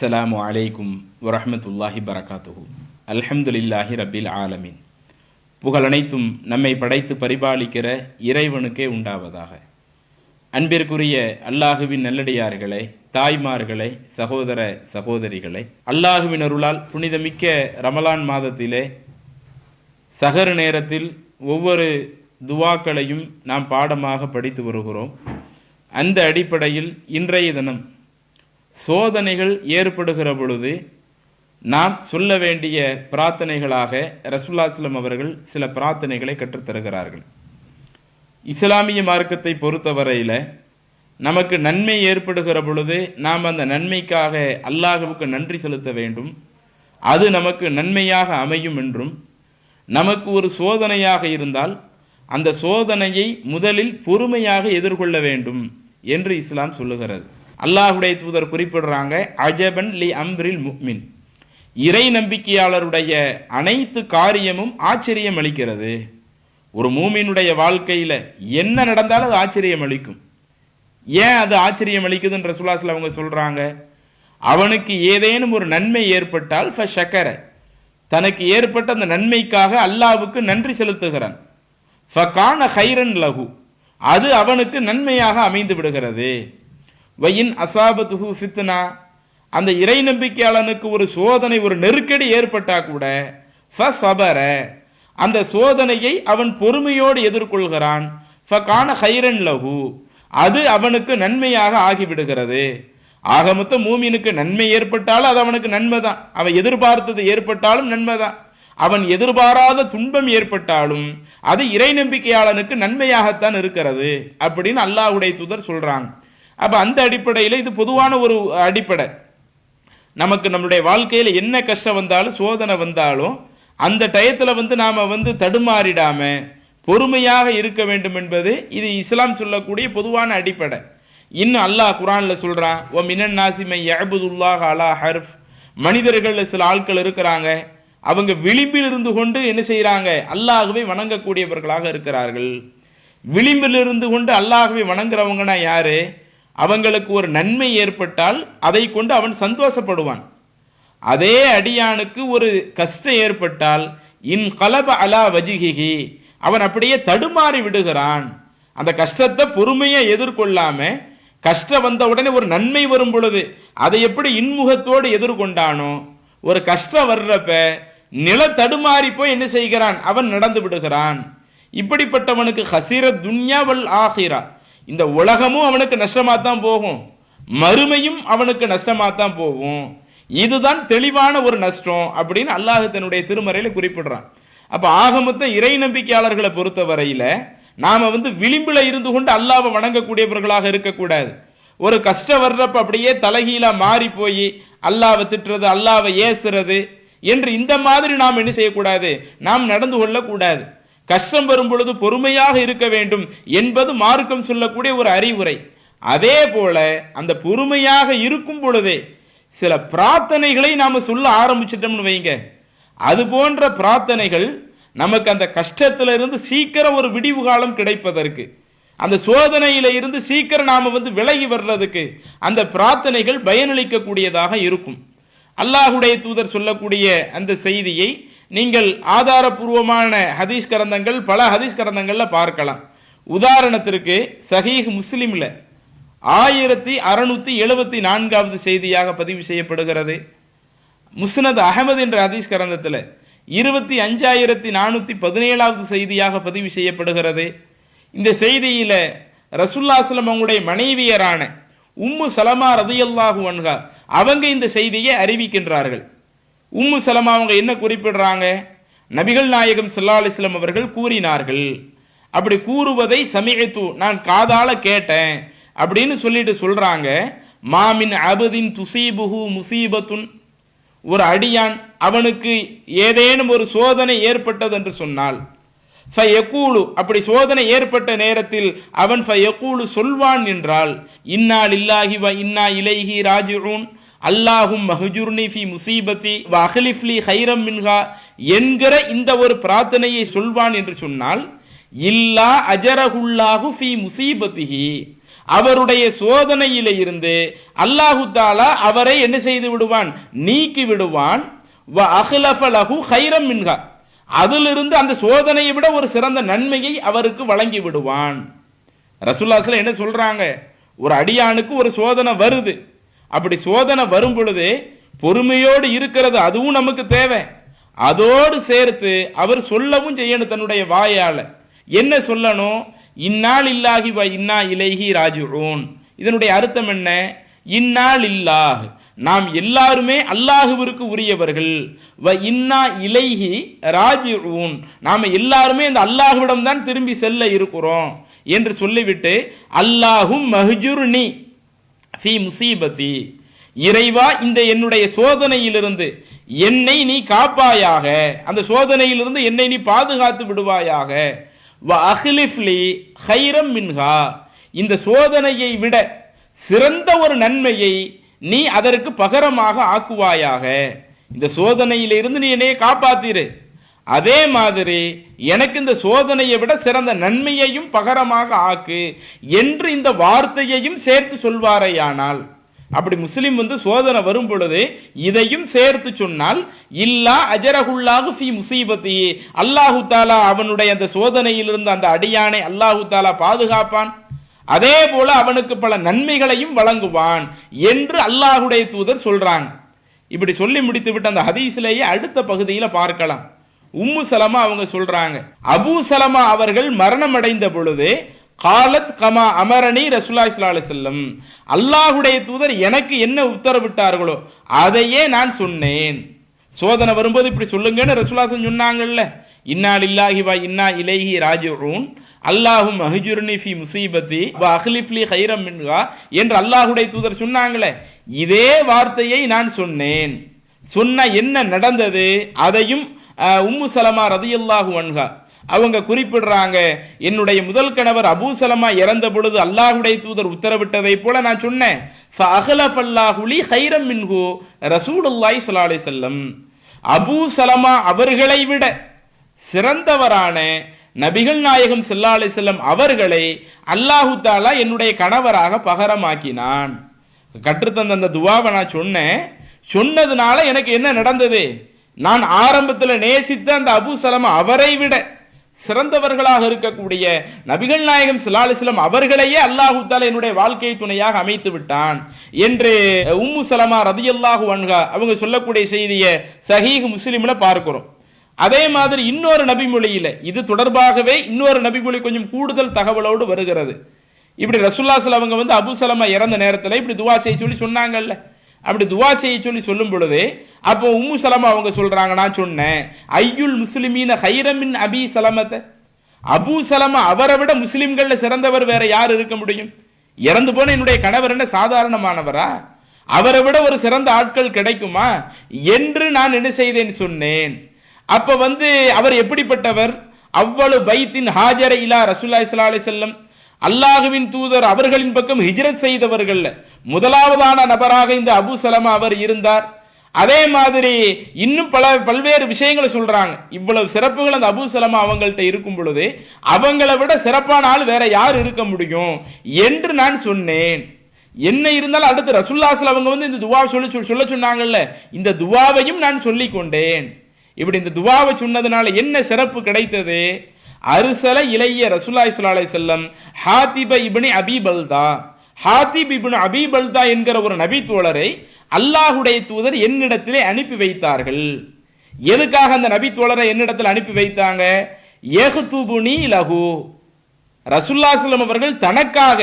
அஸ்ஸலாமு அலைக்கும் வரஹ்மத்துல்லாஹி பரகாத்துஹு. அல்ஹம்துலில்லாஹி ரப்பில் ஆலமீன். புகழனைத்தும் நம்மை படைத்து பரிபாலிக்கிற இறைவனுக்கே உண்டாவதாக. அன்பிற்குரிய அல்லாஹுவின் நல்லடியார்களே, தாய்மார்களே, சகோதர சகோதரிகளே, அல்லாஹுவின் அருளால் புனிதமிக்க ரமலான் மாதத்திலே சஹர் நேரத்தில் ஒவ்வொரு துவாக்களையும் நாம் பாடமாக படித்து வருகிறோம். அந்த அடிப்படையில் இன்றைய தினம் சோதனைகள் ஏற்படுகிற பொழுது நாம் சொல்ல வேண்டிய பிரார்த்தனைகளாக ரசூலுல்லாஹி ஸல்லல்லாஹு அலைஹி வஸல்லம் அவர்கள் சில பிரார்த்தனைகளை கற்றுத்தருகிறார்கள். இஸ்லாமிய மார்க்கத்தை பொறுத்தவரையில் நமக்கு நன்மை ஏற்படுகிற பொழுது நாம் அந்த நன்மைக்காக அல்லாஹ்வுக்கு நன்றி செலுத்த வேண்டும், அது நமக்கு நன்மையாக அமையும் என்றும், நமக்கு ஒரு சோதனையாக இருந்தால் அந்த சோதனையை முதலில் பொறுமையாக எதிர்கொள்ள வேண்டும் என்று இஸ்லாம் சொல்லுகிறது. அல்லாஹுடைய தூதர் குறிப்பிடுறாங்க, அஜபன் லி அம்ரில் முஃமின், இறை நம்பிக்கையாளருடைய அனைத்து காரியமும் ஆச்சரியம் அளிக்கிறது. ஒரு மூமினுடைய வாழ்க்கையில் என்ன நடந்தாலும் அது ஆச்சரியம் அளிக்கும். ஏன் அது ஆச்சரியம் அளிக்குதுன்ற ரசூலுல்லாஹி அவங்க சொல்றாங்க, அவனுக்கு ஏதேனும் ஒரு நன்மை ஏற்பட்டால் ஃபஷக்கர, தனக்கு ஏற்பட்ட அந்த நன்மைக்காக அல்லாஹ்வுக்கு நன்றி செலுத்துகிறான். ஃபகான ஹைரன் லஹு, அது அவனுக்கு நன்மையாக அமைந்து விடுகிறது. வயின் அசாபத்துஹு ஃபித்னா, அந்த இறை நம்பிக்கையாளனுக்கு ஒரு சோதனை, ஒரு நெருக்கடி ஏற்பட்டா கூட ஃபஸபர, அந்த சோதனையை அவன் பொறுமையோடு எதிர்கொள்கிறான். ஃபகான ஹைரன் லஹு, அது அவனுக்கு நன்மையாக ஆகிவிடுகிறது. ஆக மொத்தம் மூமினுக்கு நன்மை ஏற்பட்டாலும் அது அவனுக்கு நன்மை தான், அவன் எதிர்பார்த்தது ஏற்பட்டாலும் நன்மை தான், அவன் எதிர்பாராத துன்பம் ஏற்பட்டாலும் அது இறை நம்பிக்கையாளனுக்கு நன்மையாகத்தான் இருக்கிறது அப்படின்னு அல்லாஹ்வுடைய தூதர் சொல்றாங்க. அப்ப அந்த அடிப்படையில் இது பொதுவான ஒரு அடிப்படை. நமக்கு நம்முடைய வாழ்க்கையில் என்ன கஷ்டம் வந்தாலும் சோதனை வந்தாலும் அந்த டயத்தில் நாம தடுமாறிடாம பொறுமையாக இருக்க வேண்டும் என்பது இது இஸ்லாம் சொல்லக்கூடிய பொதுவான அடிப்படை. இன்னும் அல்லாஹ் குர்ஆன்ல சொல்றான், ஓ மினன் நாசிமை யஅபுதுல்லாஹ் அலா ஹர்ஃப், மனிதர்கள் சில ஆட்கள் இருக்கிறாங்க, அவங்க விளிம்பில் இருந்து கொண்டு என்ன செய்யறாங்க, அல்லாஹ்வை வணங்கக்கூடியவர்களாக இருக்கிறார்கள். விளிம்பில் இருந்து கொண்டு அல்லாஹ்வை வணங்குறவங்கன்னா யாரு? அவங்களுக்கு ஒரு நன்மை ஏற்பட்டால் அதை கொண்டு அவன் சந்தோஷப்படுவான். அதே அடியானுக்கு ஒரு கஷ்டம் ஏற்பட்டால் இன் கலப அலா வஜிஹிஹி, அவன் அப்படியே தடுமாறி விடுகிறான். அந்த கஷ்டத்தை பொறுமையை எதிர்கொள்ளாம, கஷ்டம் வந்த உடனே ஒரு நன்மை வரும் பொழுது அதை எப்படி இன்முகத்தோடு எதிர்கொண்டானோ, ஒரு கஷ்டம் வர்றப்ப நில தடுமாறி போய் என்ன செய்கிறான், அவன் நடந்து விடுகிறான். இப்படிப்பட்டவனுக்கு ஹசீர துன்யா வல் ஆஹிரா, இந்த உலகமும் அவனுக்கு நஷ்டமாத்தான் போகும், மறுமையும் அவனுக்கு நஷ்டமாத்தான் போகும். இதுதான் தெளிவான ஒரு நஷ்டம் அப்படின்னு அல்லாஹ் தன்னுடைய திருமறையில குறிப்பிடுறான். அப்ப ஆகமொத்த இறை நம்பிக்கையாளர்களை பொறுத்த வரையில நாம விளிம்புல இருந்து கொண்டு அல்லாஹ்வை வணங்கக்கூடியவர்களாக இருக்கக்கூடாது. ஒரு கஷ்டம் வர்றப்ப அப்படியே தலைகீழா மாறி போய் அல்லாஹ்வை திட்டுறது, அல்லாஹ்வை ஏசுறது என்று இந்த மாதிரி நாம் என்ன செய்யக்கூடாது, நாம் நடந்து கொள்ளக்கூடாது. கஷ்டம் வரும் பொழுது பொறுமையாக இருக்க வேண்டும் என்பது மார்க்கம் சொல்லக்கூடிய ஒரு அறிவுரை. அதே போல அந்த பொறுமையாக இருக்கும் பொழுதே சில பிரார்த்தனைகளை நாம சொல்ல ஆரம்பிச்சிட்டோம்னு வைங்க, அது போன்ற பிரார்த்தனைகள் நமக்கு அந்த கஷ்டத்திலிருந்து சீக்கிரம் ஒரு விடிவு காலம் கிடைப்பதற்கு, அந்த சோதனையில இருந்து சீக்கிரம் நாம விலகி வர்றதுக்கு அந்த பிரார்த்தனைகள் பயனளிக்கக்கூடியதாக இருக்கும். அல்லாஹுடைய தூதர் சொல்லக்கூடிய அந்த செய்தியை நீங்கள் ஆதாரபூர்வமான ஹதீஸ் கிரந்தங்கள், பல ஹதீஸ் கிரந்தங்கள்ல பார்க்கலாம். உதாரணத்திற்கு சஹீஹ் முஸ்லிம்ல 1674வது செய்தியாக பதிவு செய்யப்படுகிறது. முஸ்னத் அஹமது என்ற ஹதீஸ் கிரந்தத்தில் 25417வது செய்தியாக பதிவு செய்யப்படுகிறது. இந்த செய்தியில ரசூலுல்லாஹி ஸல்லல்லாஹு அலைஹி வஸல்லம் அவங்களுடைய மனைவியரான உம்மு சலமா ரலியல்லாஹு அன்ஹா அவங்க இந்த செய்தியை அறிவிக்கின்றார்கள். உம்மு சலமா அவங்க என்ன குறிப்பிடுறாங்க, நபிகள் நாயகம் ஸல்லல்லாஹு அலைஹி வஸல்லம் அவர்கள் கூறினார்கள், அப்படி கூறுவதை சமிஅத்து, நான் காதால கேட்டேன் அப்படின்னு சொல்லிட்டு சொல்றாங்க. மாமின் அபதின் துசீபுஹு முசீபத்துன், ஒரு அடியான் அவனுக்கு ஏதேனும் ஒரு சோதனை ஏற்பட்டது என்று சொன்னால், ஃபயகூலு, அப்படி சோதனை ஏற்பட்ட நேரத்தில் அவன் ஃபயகூலு சொல்வான் என்றால், இன்னா லில்லாஹி வ இன்னா இலைஹி ராஜிஊன், அல்லாஹும் மஹ்ஜுர்னி ஃபி முசீபத்தி வ அஹ்லிஃப்லி ஹைரம் மின்ஹா என்கிற இந்த ஒரு பிரார்த்தனையை சொல்வான் என்று சொன்னால், இல்லா அஜரஹுல்லாஹு ஃபி முசீபத்திஹி, அவருடைய சோதனையில இருந்து அல்லாஹு தாலா அவரை என்ன செய்து விடுவான், நீக்கி விடுவான். வ அஹ்லஃப லஹு கைரம் மின்ஹா, அதிலிருந்து அந்த சோதனையை விட ஒரு சிறந்த நன்மையை அவருக்கு வழங்கி விடுவான். ரசூலுல்லாஹி ஸல்லல்லாஹு என்ன சொல்றாங்க, ஒரு அடியானுக்கு ஒரு சோதனை வருது, அப்படி சோதனை வரும் பொழுது பொறுமையோடு இருக்கிறது அதுவும் நமக்கு தேவை. அதோடு சேர்த்து அவர் சொல்லவும் செய்யணும் தன்னுடைய வாயால. என்ன சொல்லணும், இன்னா லில்லாஹி வ இன்னா இலைஹி ராஜிஊன். இதனுடைய அர்த்தம் என்ன, இன்னா லில்லாஹ், நாம் எல்லாருமே அல்லாஹுவிற்கு உரியவர்கள், வ இன்னா இலைஹி ராஜிஊன், நாம எல்லாருமே இந்த அல்லாஹ்விடம் தான் திரும்பி செல்ல இருக்கிறோம் என்று சொல்லிவிட்டு அல்லாஹும் மஹ்ஜுர்னி ஃபீ முசீபதி, இறைவா இந்த என்னுடைய சோதனையிலிருந்து என்னை நீ காப்பாயாக, அந்த சோதனையிலிருந்து என்னை நீ பாதுகாத்து விடுவாயாக. வ அஹ்லிஃப்லி கைரம் மின்ஹா, இந்த சோதனையை விட சிறந்த ஒரு நன்மையை நீ அதற்கு பகரமாக ஆக்குவாயாக. இந்த சோதனையிலிருந்து நீ என்னைய காப்பாத்திரு, அதே மாதிரி எனக்கு இந்த சோதனையை விட சிறந்த நன்மையையும் பகரமாக ஆக்கு என்று இந்த வார்த்தையையும் சேர்த்து சொல்வாரையானால், அப்படி முஸ்லிம் சோதனை வரும் பொழுது இதையும் சேர்த்து சொன்னால், இல்லா அஜரஹுல்லாஹு ஃபீ முசீபத்தி, அல்லாஹு தாலா அவனுடைய அந்த சோதனையிலிருந்து அந்த அடியானை அல்லாஹு தாலா பாதுகாப்பான், அதே போல அவனுக்கு பல நன்மைகளையும் வழங்குவான் என்று அல்லாஹுடைய தூதர் சொல்றாங்க. இப்படி சொல்லி முடித்து விட்டு அந்த ஹதீஸ்லேயே அடுத்த பகுதியில பார்க்கலாம். உம்மு சலமா அவங்க சொல்றாங்க, அபூ சலமா அவர்கள் மரணம் அடைந்த பொழுது காலத் கமா அமரணி ரசூலுல்லாஹி ஸல்லல்லாஹு அலைஹி வஸல்லம், அல்லாஹ்வுடைய தூதர் எனக்கு என்ன உத்தரவிட்டார்களோ அதையே நான் சொன்னேன். சோதனை வரும்போது இப்படி சொல்லுங்கன்னு ரசூலுல்லாஹி சொன்னாங்கல்ல, இன்னா லில்லாஹி வ இன்னா இலைஹி ராஜிஊன், அல்லாஹும் மஹ்ஜுர்னி ஃபீ முசீபத்தி வ அஹ்லிஃப்லி கைரம் மின்ஹா என்று அல்லாஹ்வுடைய தூதர் சொன்னாங்களே, இதே வார்த்தையை நான் சொன்னேன். சொன்ன என்ன நடந்தது அதையும் உம்மு சலமா ரதியல்லாஹு அன்ஹா அவங்க குறிப்பிடுறாங்க, என்னுடைய முதல் கணவர் அபூ சலமா இறந்த பொழுது அல்லாஹ்வுடைய தூதர் உத்தரவிட்டதை போல நான் சொன்னேன். ஃபஅஹ்லஃபல்லாஹு லி கைரம் மின்ஹு ரசூலுல்லாஹி ஸல்லல்லாஹு அலைஹி வஸல்லம், அபூ சலமா அவர்களை விட சிறந்தவரான நபிகள் நாயகம் ஸல்லல்லாஹு அலைஹி வஸல்லம் அவர்களை அல்லாஹு தஆலா என்னுடைய கணவராக பகரமாக்கினான். கற்றுத்தந்த அந்த துவாவை நான் சொன்னதுனால எனக்கு என்ன நடந்தது, நான் ஆரம்பத்தில் நேசித்த அந்த அபூ சலமா அவரை விட சிறந்தவர்களாக இருக்கக்கூடிய நபிகள் நாயகம் ஸல்லல்லாஹு அலைஹி வஸல்லம் அவர்களையே அல்லாஹு தஆலா என்னுடைய வாழ்க்கை துணையாக அமைத்து விட்டான் என்று உம்மு சலமா ரதியல்லாஹு அன்ஹா அவங்க சொல்லக்கூடிய செய்தியை சஹீஹ் முஸ்லிம்ல பார்க்கிறோம். அதே மாதிரி இன்னொரு நபிமொழியில இது தொடர்பாகவே இன்னொரு நபிமொழி கொஞ்சம் கூடுதல் தகவலோடு வருகிறது. இப்படி ரசூலுல்லாஹி ஸல்லல்லாஹு அலைஹி வஸல்லம் அபூ சலமா இறந்த நேரத்தில் இப்படி துவா செய்ய சொல்லி சொன்னாங்கல்ல, அப்படி துவா செய்ய சொல்லி சொல்லும் பொழுது அப்போ உம்மு சலமா அவங்க சொல்றாங்க, நான் சொன்னேன் ஐயுல் முஸ்லிமீன கைரம் மின் அபி சலமத, அபூ சலமா அவரை விட முஸ்லிம்கள்ல சிறந்தவர் வேற யார் இருக்க முடியும், இறந்து போன என்னுடைய கணவர் என்ன சாதாரணமானவரா, அவரை விட ஒரு சிறந்த ஆட்கள் கிடைக்குமா என்று நான் என்ன செய்தேன் சொன்னேன். அப்ப அவர் எப்படிப்பட்டவர், அவ்வளவு பைத்தின் ஹாஜர இலா ரசூலுல்லாஹி ஸல்லல்லாஹு அலைஹி வஸல்லம், அல்லாஹுவின் தூதர் அவர்களின் பக்கம் ஹிஜ்ரத் செய்தவர்கள் முதலாவதான நபராக இந்த அபூ சலமா அவர் இருந்தார். அதே மாதிரி இன்னும் பல்வேறு விஷயங்களை சொல்றாங்க. இவ்வளவு சிறப்புகள் அந்த அபூ சலமா அவங்கள்ட்ட இருக்கும் பொழுது அவங்களை விட சிறப்பான ஆள் வேற யார் இருக்க முடியும் என்று நான் சொன்னேன். என்ன இருந்தாலும் அடுத்து ரசூலுல்லாஹி ஸல்லல்லாஹு அலைஹி வஸல்லம் அவங்க இந்த துவா சொல்ல சொன்னாங்கல்ல, இந்த துவாவையும் நான் சொல்லிக் கொண்டேன். இப்படி இந்த துவாவை சொன்னதுனால என்ன சிறப்பு கிடைத்தது, அர்சல இலைய ரசூலுல்லாஹி ஸல்லல்லாஹு அலைஹி வஸல்லம் ஹாத்திப இப்னு அபீ பல்தா, ஹாத்திப் இப்னு அபீ பல்தா என்கிற ஒரு நபி தோழரை அல்லாஹ்வுடைய தூதர் என்னிடத்திலே அனுப்பி வைத்தார்கள். எதுக்காக அந்த நபி தோழரை என்னிடத்தில் அனுப்பி வைத்தாங்க, யஹ்துபுனி லஹு, ரசூலுல்லாஹி ஸல்லல்லாஹு அலைஹி வஸல்லம் அவர்கள் தனக்காக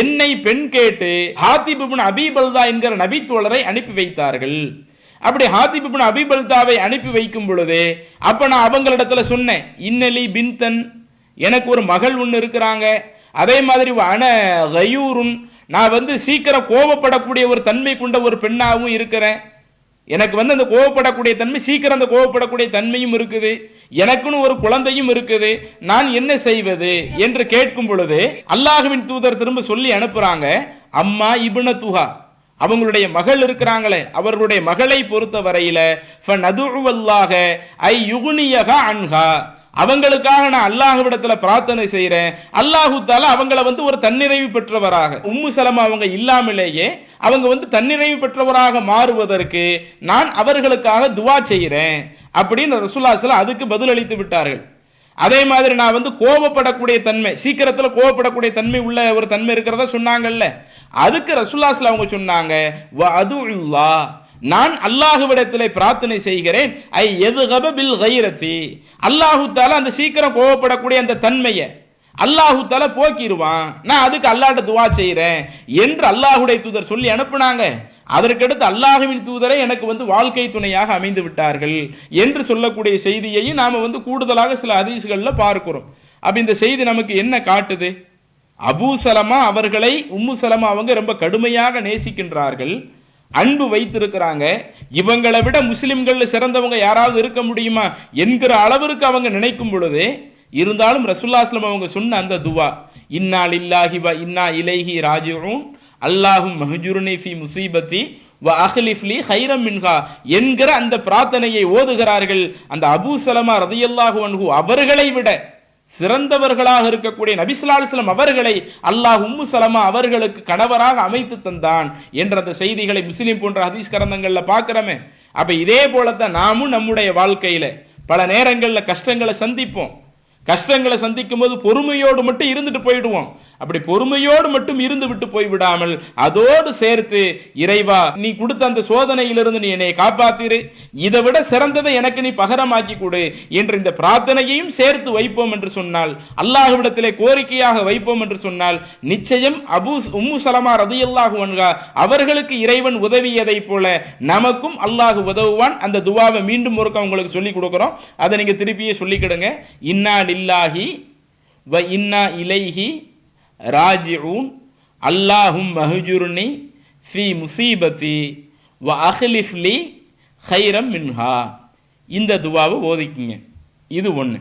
என்னை பெண் கேட்டு ஹாத்திப் இப்னு அபீ பல்தா என்கிற நபி தோழரை அனுப்பி வைத்தார்கள். அப்படி ஹாத்திப் இப்னு அபீ பல்தாவை அனுப்பி வைக்கும் பொழுது அப்ப நான் அவங்களிடத்துல சொன்னேன், இன்னலி பின்தன், எனக்கு ஒரு மகள் ஒன்று இருக்கிறாங்க, அதே மாதிரி அன கயூருன், நான் சீக்கிரம் கோபப்படக்கூடிய ஒரு தன்மை கொண்ட ஒரு பெண்ணாகவும் இருக்கிறேன், எனக்கு அந்த கோபப்படக்கூடிய தன்மை சீக்கிரம் அந்த கோபப்படக்கூடிய தன்மையும் இருக்குது, எனக்குன்னு ஒரு குழந்தையும் இருக்குது, நான் என்ன செய்வது என்று கேட்கும் பொழுது அல்லாஹ்வின் தூதர் திரும்ப சொல்லி அனுப்புறாங்க, அம்மா இப்னு துஹா, அவங்களுடைய மகள் இருக்கிறாங்களே அவர்களுடைய மகளை பொறுத்த வரையில ஃபநதுஉல்லாஹ ஐ யுக்னியஹா அன்ஹா, அவங்களுக்காக நான் அல்லாஹ்விடத்துல பிரார்த்தனை செய்யறேன். அல்லாஹு தஆலா அவங்கள ஒரு தன்னிறைவு பெற்றவராக, உம்மு சலமா அவங்க இல்லாமலேயே அவங்க தன்னிறைவு பெற்றவராக மாறுவதற்கு நான் அவர்களுக்காக துவா செய்கிறேன் அப்படின்னு ரசூலுல்லாஹி ஸல்லல்லாஹு அலைஹி வஸல்லம் அதுக்கு பதில் அளித்து விட்டார்கள். அதே மாதிரி நான் கோபப்படக்கூடிய தன்மை, சீக்கிரத்தில் கோபப்படக்கூடிய தன்மை உள்ள ஒரு தன்மை இருக்கிறதா சொன்னாங்கல்ல, அதுக்கு ரசூலுல்லாஹி ஸல்லல்லாஹு அலைஹி வஸல்லம் அவங்க சொன்னாங்க, வ அதுல்லாஹ், நான் அல்லாஹ்விடத்திலே பிரார்த்தனை செய்கிறேன், ஐ யதுகப பில் கைரதி, அல்லாஹு தஆலா அந்த சீக்கிரம் கோபப்படக்கூடிய அந்த தன்மையை அல்லாஹு தஆலா போக்கிடுவான், நான் அதுக்கு அல்லாஹ்ட்ட துவா செய்கிறேன் என்று அல்லாஹ்வுடைய தூதர் சொல்லி அனுப்புனாங்க. அதற்கடுத்து அல்லாஹ்வின் தூதரை எனக்கு வாழ்க்கை துணையாக அமைந்து விட்டார்கள் என்று சொல்லக்கூடிய செய்தியையும் நாம கூடுதலாக சில ஹதீஸ்கள்ல பார்க்கிறோம். அப்ப இந்த செய்தி நமக்கு என்ன காட்டுது? அபூ சலமா அவர்களை உம்மு சலமா அவங்க ரொம்ப கடுமையாக நேசிக்கின்றார்கள், அன்பு வைத்திருக்கிறாங்க. இவங்களை விட முஸ்லிம்கள் சிறந்தவங்க யாராவது இருக்க முடியுமா என்கிற அளவிற்கு அவங்க நினைக்கும் பொழுது, இருந்தாலும் ரசூலுல்லாஹி ஸல்லல்லாஹு அலைஹி வஸல்லம் அவங்க சொன்ன அந்த துவா, இன்னா லில்லாஹி வ இன்னா இலைஹி ராஜிஊன் அல்லாஹும் மஹ்ஜுர்னி ஃபி முஸீபத்தி வ அஹ்லிஃப் லி கைரம் மின்ஹா என்கிற அந்த பிரார்த்தனையை ஓதுகிறார்கள். அந்த அபூ சலமா ரலியல்லாஹு அன்ஹு அவர்களை விட சிறந்தவர்களாக இருக்கக்கூடிய நபி ஸல்லல்லாஹு அலைஹி வஸல்லம் அவர்களை அல்லாஹ் உம்மு சலமா அவர்களுக்கு கணவராக அமைத்து தந்தான் என்ற அந்த செய்திகளை முஸ்லிம் போன்ற ஹதீஸ் கிரந்தங்கள்ல பார்க்கிறோமே. அப்ப இதே போலத்தான் நாமும் நம்முடைய வாழ்க்கையில பல நேரங்கள்ல கஷ்டங்களை சந்திப்போம். கஷ்டங்களை சந்திக்கும் போது பொறுமையோடு மட்டும் இருந்துட்டு போயிடுவோம். அப்படி பொறுமையோடு மட்டும் இருந்து விட்டு போய்விடாமல் அதோடு சேர்த்து, இறைவா நீ கொடுத்த அந்த சோதனையிலிருந்து நீ என்னை காப்பாத்திரு, இதை விட சிறந்ததை எனக்கு நீ பகரமாக்கி கொடு என்ற இந்த பிரார்த்தனையையும் சேர்த்து வைப்போம் என்று சொன்னால், அல்லாஹ்விடத்திலே கோரிக்கையாக வைப்போம் என்று சொன்னால், நிச்சயம் உம்மு சலமா ரலியல்லாஹு அன்ஹா அவர்களுக்கு இறைவன் உதவியதை போல நமக்கும் அல்லாஹ் உதவுவான். அந்த துவாவை மீண்டும் ஒருக்க உங்களுக்கு சொல்லி கொடுக்கிறோம், அதை நீங்க திருப்பியே சொல்லிக்கிடுங்க. இன்னா லில்லாஹி வ இன்னா இலைஹி ராஜிஊன் அல்லாஹும் மஹ்ஜுர்னி ஃபி முஸீபத்தி வ அஹ்லிஃப் லி கைரம் மின்ஹா. இந்த துவாவை ஓதிக்குங்க. இது ஒன்று.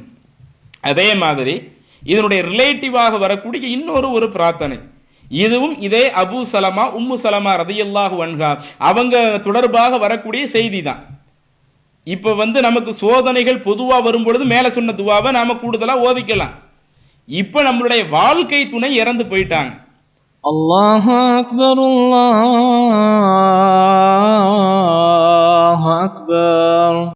அதே மாதிரி இதனுடைய ரிலேட்டிவாக வரக்கூடிய இன்னொரு பிரார்த்தனை, இதுவும் இதே அபூ சலமா உம்மு சலமா ரலியல்லாஹு அன்ஹா அவங்க தொடர்பாக வரக்கூடிய செய்தி தான். இப்ப நமக்கு சோதனைகள் பொதுவா வரும் பொழுது மேல சொன்ன துவாவை நாம கூடுதலா ஓதிக்கலாம். இப்ப நம்மளுடைய வாழ்க்கை துணை இறந்து போயிட்டாங்க. அல்லாஹு அக்பர், அல்லாஹு அக்பர்.